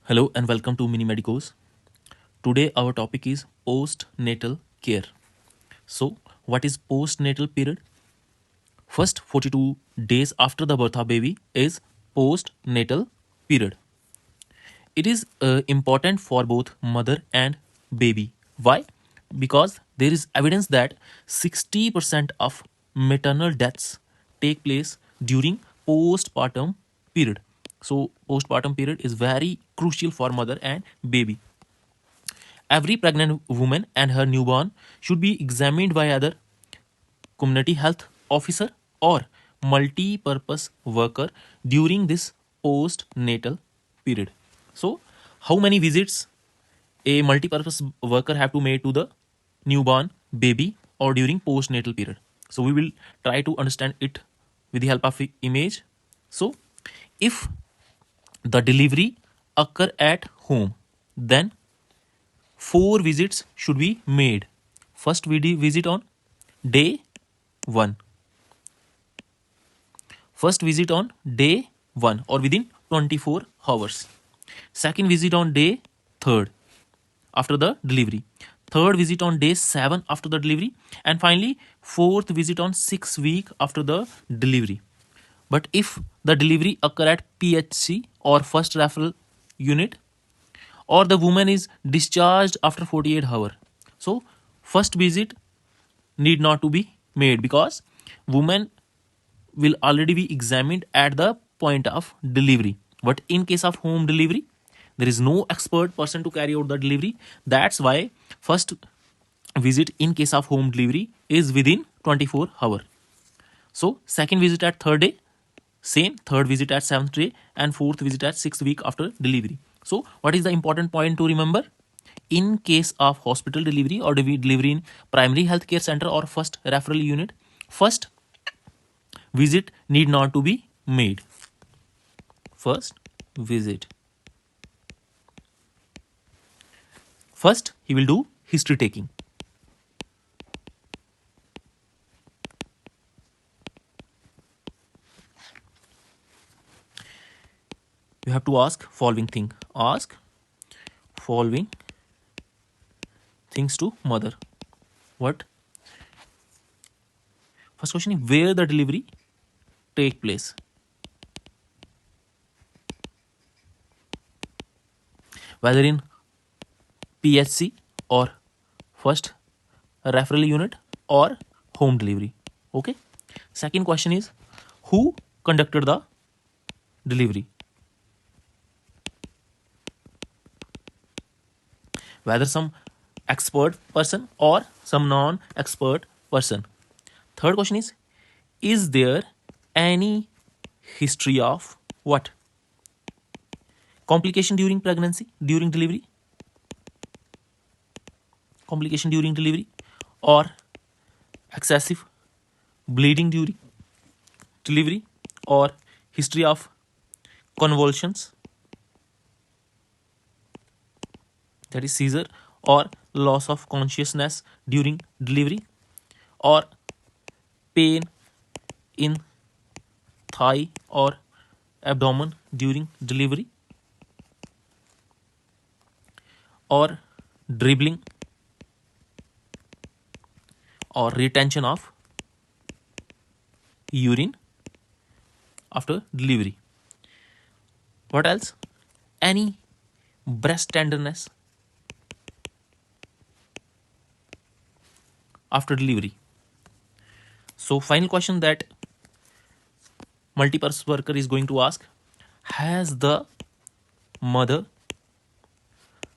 Hello and welcome to Mini Medicos. Today our topic is postnatal care. So, what is postnatal period? First 42 days after the birth of baby is postnatal period. It is important for both mother and baby. Why? Because there is evidence that 60% of maternal deaths take place during postpartum period. So postpartum period is very crucial for mother and baby. Every pregnant woman and her newborn should be examined by either community health officer or multi-purpose worker during this postnatal period. So, how many visits a multi-purpose worker have to make to the newborn baby or during postnatal period? So, we will try to understand it with the help of image. So, if the delivery occur at home, then 4 visits should be made. First visit on day 1. First visit on day 1 or within 24 hours. Second visit on day 3rd after the delivery. Third visit on day 7 after the delivery. And finally, fourth visit on 6 week after the delivery. But if the delivery occur at PHC or first referral unit, or the woman is discharged after 48 hours, so first visit need not to be made because woman will already be examined at the point of delivery. But in case of home delivery, there is no expert person to carry out the delivery. That's why first visit in case of home delivery is within 24 hours. So second visit at third day, same. Third visit at 7th day, and fourth visit at 6th week after delivery. So what is the important point to remember? In case of hospital delivery or delivery in primary healthcare center or first referral unit, first visit need not to be made. First visit. First, he will do history taking. You have to ask following thing. Ask following things to mother. What? First question is where the delivery take place. Whether in PHC or first referral unit or home delivery. Okay. Second question is who conducted the delivery. Whether some expert person or some non-expert person. Third question is there any history of what? Complication during pregnancy, during delivery? Complication during delivery or excessive bleeding during delivery or history of convulsions, that is seizure or loss of consciousness during delivery, or pain in thigh or abdomen during delivery, or dribbling or retention of urine after delivery. What else? Any breast tenderness after delivery. So final question that multi-purpose worker is going to ask, has the mother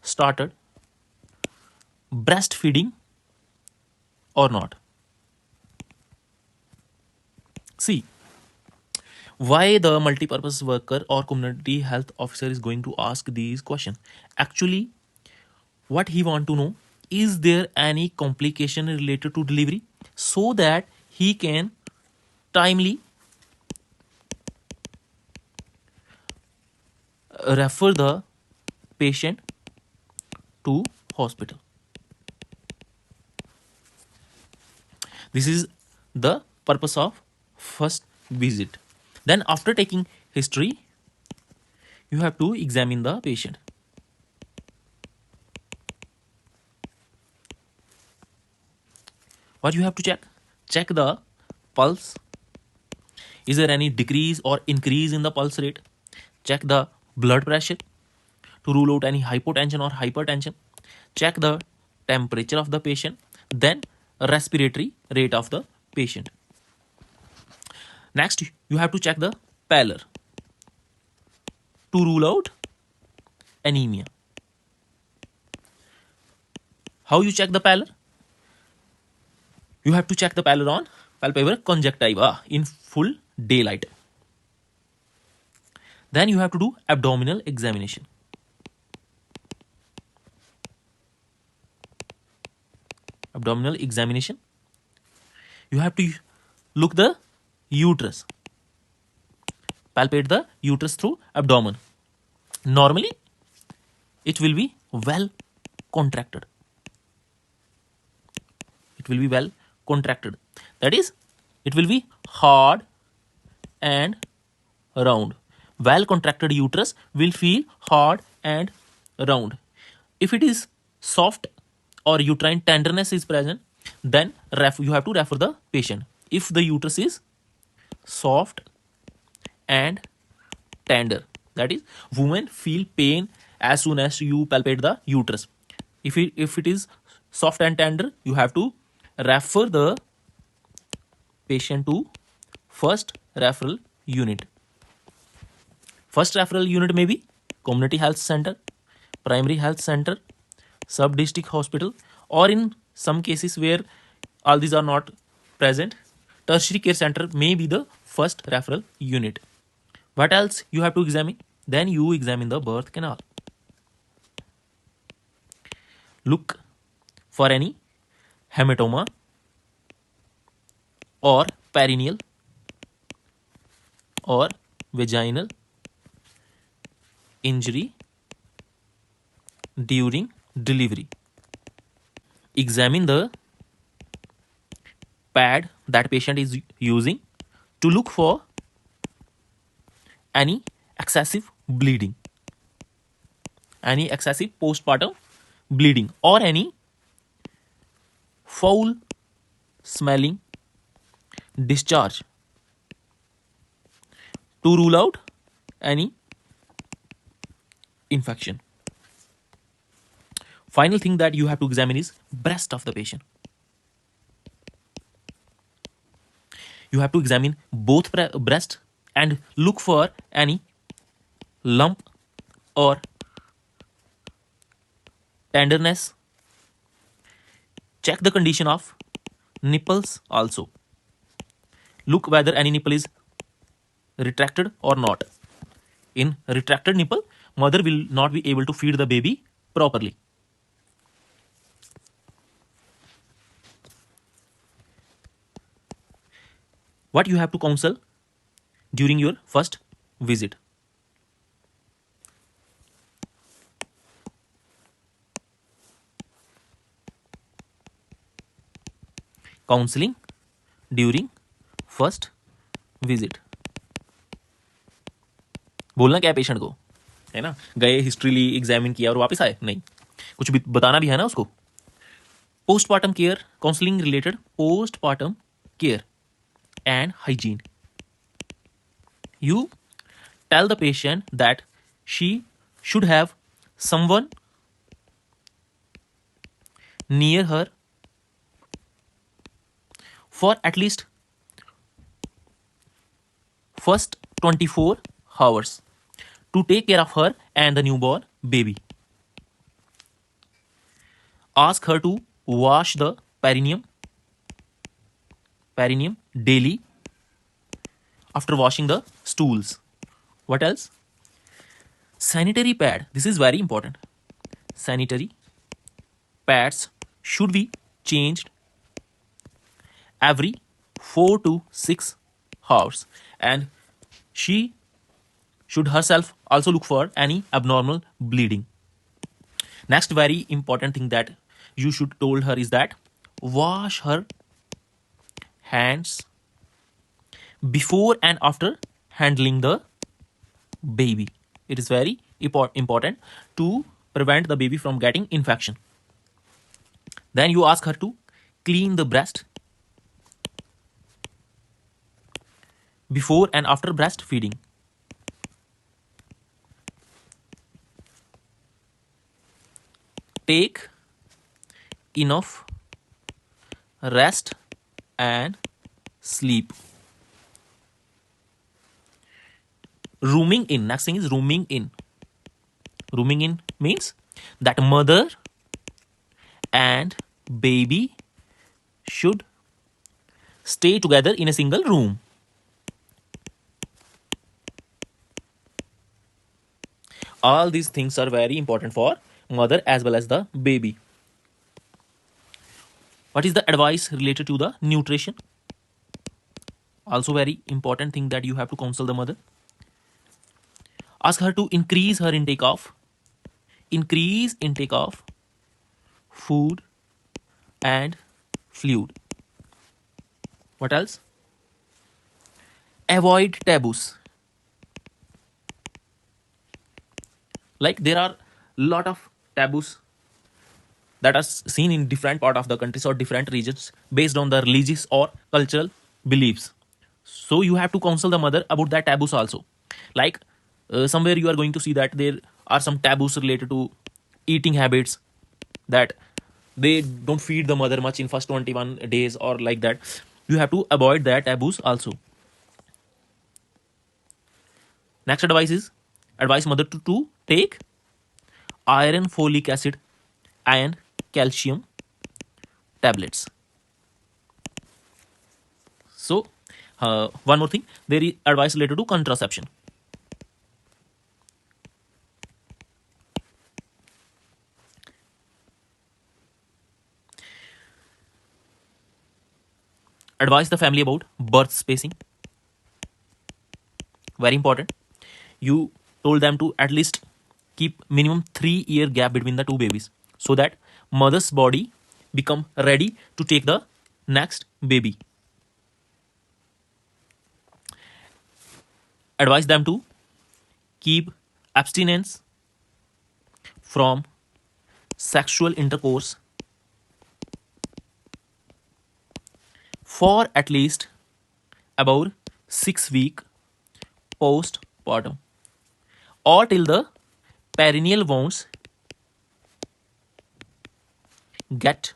started breastfeeding or not? See, why the multi-purpose worker or community health officer is going to ask these questions. Actually, what he want to know, is there any complication related to delivery, so that he can timely refer the patient to hospital. This is the purpose of first visit. Then after taking history, you have to examine the patient. What you have to check? Check the pulse. Is there any decrease or increase in the pulse rate? Check the blood pressure to rule out any hypotension or hypertension. Check the temperature of the patient, then respiratory rate of the patient. Next, you have to check the pallor to rule out anemia. How you check the pallor? You have to check the pallor on palpebral conjunctiva in full daylight. Then you have to do abdominal examination. Abdominal examination. You have to look the uterus. Palpate the uterus through abdomen. Normally, it will be well contracted. It will be well contracted. That is, it will be hard and round. Well contracted uterus will feel hard and round. If it is soft or uterine tenderness is present, then you have to refer the patient. If the uterus is soft and tender, that is, women feel pain as soon as you palpate the uterus. If it is soft and tender, you have to refer the patient to first referral unit. First referral unit may be community health center, primary health center, sub-district hospital, or in some cases where all these are not present, tertiary care center may be the first referral unit. What else you have to examine? Then you examine the birth canal. Look for any hematoma or perineal or vaginal injury during delivery. Examine the pad that patient is using to look for any excessive bleeding, any excessive postpartum bleeding, or any foul smelling discharge to rule out any infection. Final thing that you have to examine is breast of the patient. You have to examine both breast and look for any lump or tenderness. Check the condition of nipples also. Look whether any nipple is retracted or not. In retracted nipple, mother will not be able to feed the baby properly. What you have to counsel during your first visit? Counseling during first visit. बोलना क्या है patient को, है ना? गए, history ली, examine किया और वापस आए? नहीं, कुछ भी बताना भी है ना उसको. Postmortem care, counselling related postmortem care and hygiene. You tell the patient that she should have someone near her for at least first 24 hours to take care of her and the newborn baby. Ask her to wash the perineum daily after washing the stools. What else? Sanitary pad. This is very important. Sanitary pads should be changed every 4 to 6 hours, and she should herself also look for any abnormal bleeding. Next very important thing that you should told her is that wash her hands before and after handling the baby. It is very important to prevent the baby from getting infection. Then you ask her to clean the breast before and after breastfeeding. Take enough rest and sleep. Rooming in. Next thing is rooming in. Rooming in means that mother and baby should stay together in a single room. All these things are very important for mother as well as the baby. What is the advice related to the nutrition? Also very important thing that you have to counsel the mother. Ask her to increase intake of food and fluid. What else? Avoid taboos. Like there are lot of taboos that are seen in different part of the countries or different regions based on the religious or cultural beliefs. So you have to counsel the mother about that taboos also. Like somewhere you are going to see that there are some taboos related to eating habits, that they don't feed the mother much in first 21 days or like that. You have to avoid that taboos also. Next advice is advise mother to take iron, folic acid and calcium tablets. So one more thing, there is advice related to contraception. Advise the family about birth spacing. Very important. You told them to at least keep minimum 3 year gap between the two babies, so that mother's body become ready to take the next baby. Advise them to keep abstinence from sexual intercourse for at least about 6 weeks postpartum, or till the perineal wounds get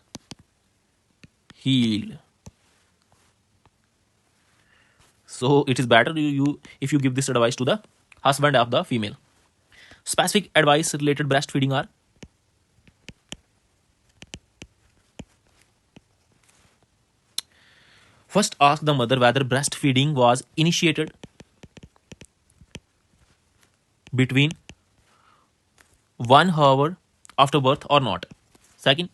healed. So it is better you if you give this advice to the husband of the female. Specific advice related breastfeeding are: first, ask the mother whether breastfeeding was initiated between 1 hour after birth or not. Second,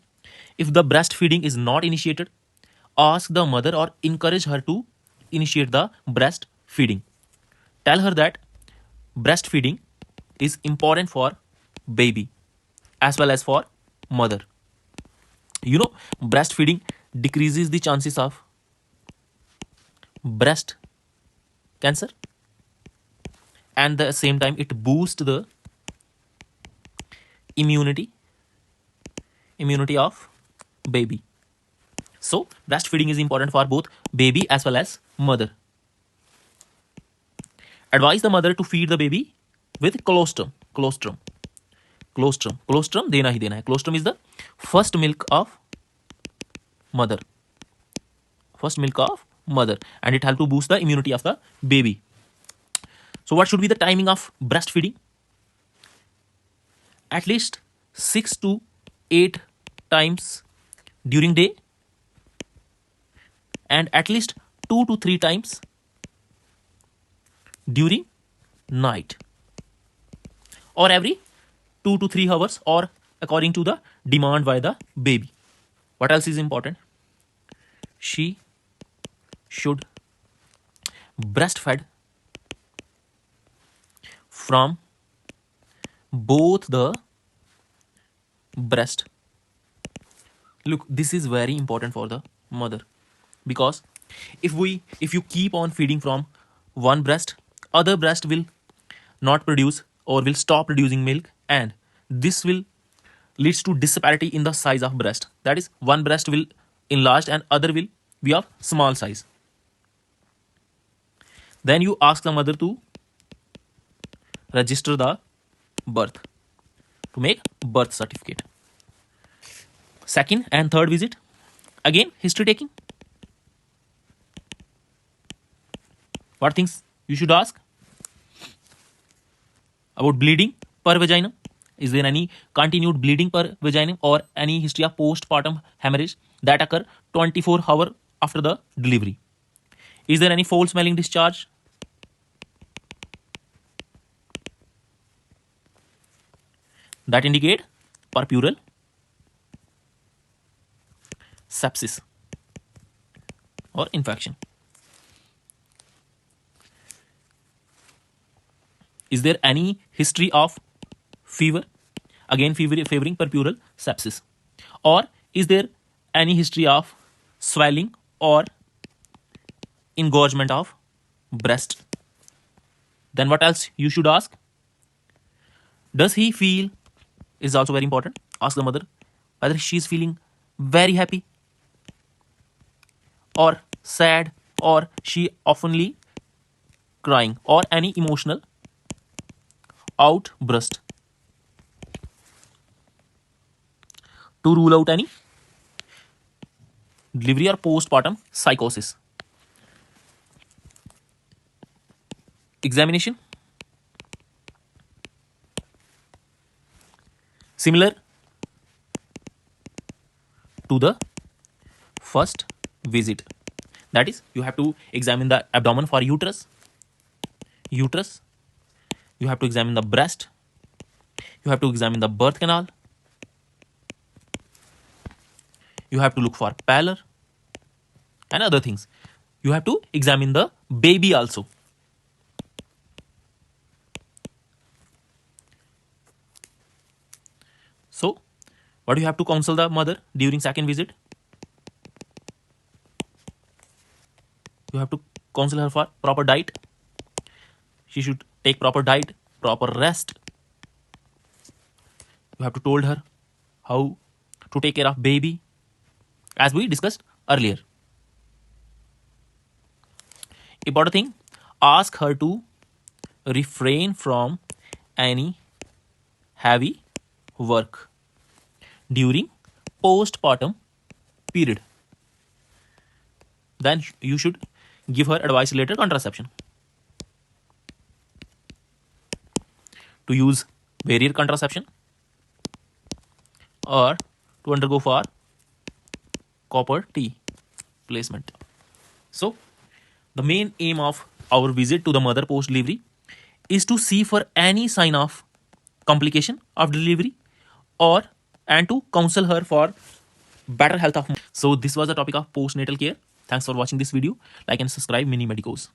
if the breastfeeding is not initiated, ask the mother or encourage her to initiate the breastfeeding. Tell her that breastfeeding is important for baby as well as for mother. You know, breastfeeding decreases the chances of breast cancer, and at the same time it boosts the immunity of baby. So breastfeeding is important for both baby as well as mother. Advise the mother to feed the baby with colostrum देना ही देना है. Colostrum is the first milk of mother, and it helps to boost the immunity of the baby. So what should be the timing of breastfeeding? At least 6 to 8 times during day, and at least 2 to 3 times during night, or every 2 to 3 hours, or according to the demand by the baby. What else is important? She should breastfed from both the breast. Look, this is very important for the mother, because if you keep on feeding from one breast, other breast will not produce or will stop producing milk, and this will leads to disparity in the size of breast. That is, one breast will enlarge and other will be of small size. Then you ask the mother to register the birth, to make birth certificate. Second and third visit, again history taking. What things you should ask? About bleeding per vagina. Is there any continued bleeding per vagina or any history of postpartum hemorrhage that occur 24 hours after the delivery? Is there any foul smelling discharge? That indicate perpural sepsis or infection. Is there any history of fever? Again, fever favoring perpural sepsis. Or is there any history of swelling or engorgement of breast? Then what else you should ask? Does he feel, is also very important. Ask the mother whether she is feeling very happy or sad, or she oftenly crying, or any emotional outburst, to rule out any delivery or postpartum psychosis. Examination similar to the first visit. That is, you have to examine the abdomen for uterus. You have to examine the breast. You have to examine the birth canal. You have to look for pallor and other things. You have to examine the baby also. So, what do you have to counsel the mother during second visit? You have to counsel her for proper diet. She should take proper diet, proper rest. You have to told her how to take care of baby, as we discussed earlier. Important thing, ask her to refrain from any heavy work during postpartum period. Then you should give her advice related contraception. To use barrier contraception or to undergo for copper T placement. So, the main aim of our visit to the mother post delivery is to see for any sign of complication of delivery, or and to counsel her for better health of. So this was the topic of postnatal care. Thanks for watching this video. Like and subscribe Mini Medicos.